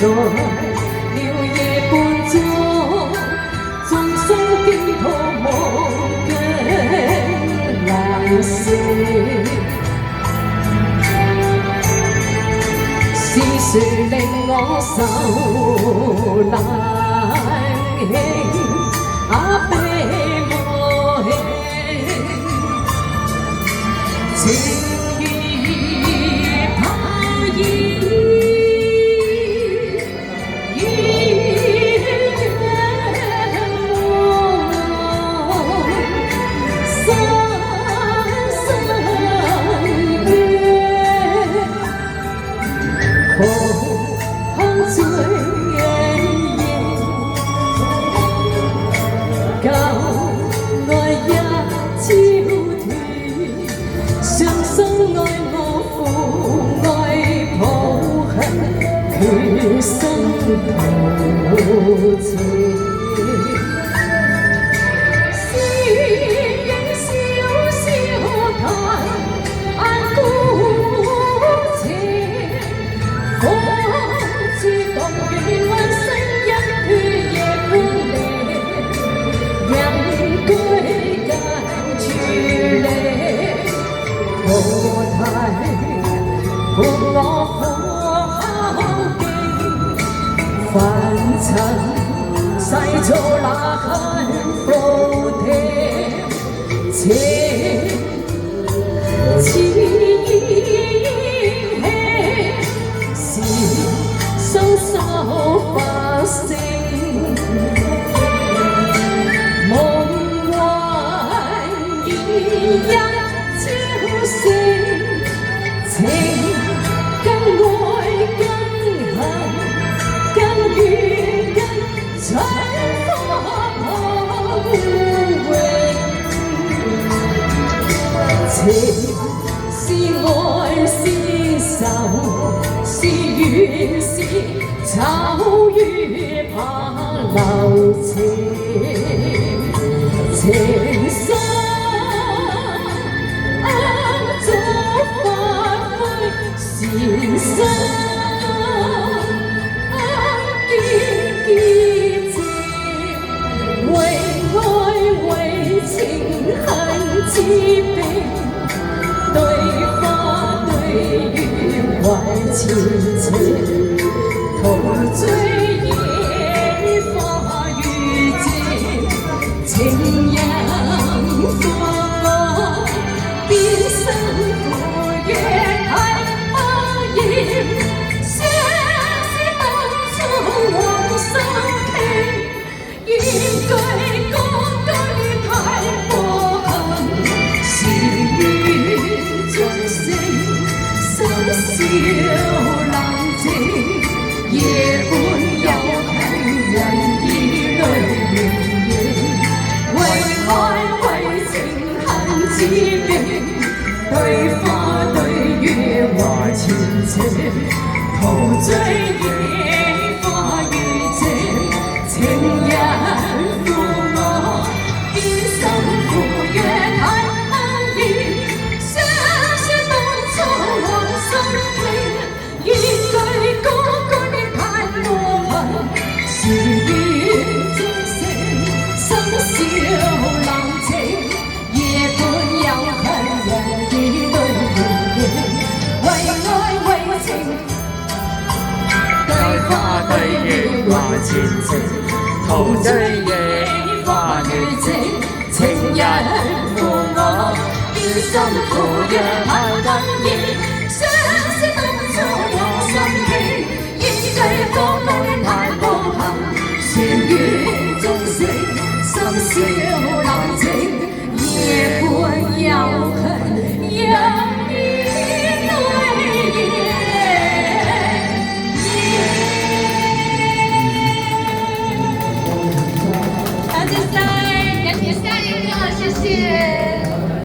在了夜半中，眾生經途無腳難捨。是誰令我受難輕？啊，悲無輕，情如泡影，醉夜，舊愛一朝斷，傷心愛我負愛抱恨，決心抱情。伴我好勁，凡塵世俗那很服聽，情似煙氣，是雙手發聲，夢幻如一朝星。情更愛更恨更怨更春風抱永，情是愛是愁是怨是愁與怕留情，情深前生結情，為愛為情恨之病，對花對月懷前程，陶醉野花如靜，情人負我變身負月。相思當初往心傾，願句歌句太過恨，是緣終成，深宵冷靜，夜半有行人以淚盈盈，為愛為情恨之病，對花對月懷前程，陶醉野花如靜，情人負我變心負月太安然，相思當初往心傾，願句歌句太過恨，是緣終成，深宵冷靜，夜半有行人以淚盈盈，為愛為情。花對月懷前程，陶醉野花如靜，情人負我變心負月太突然，相思當初往心傾，願句歌句太過恨，是緣終成，深宵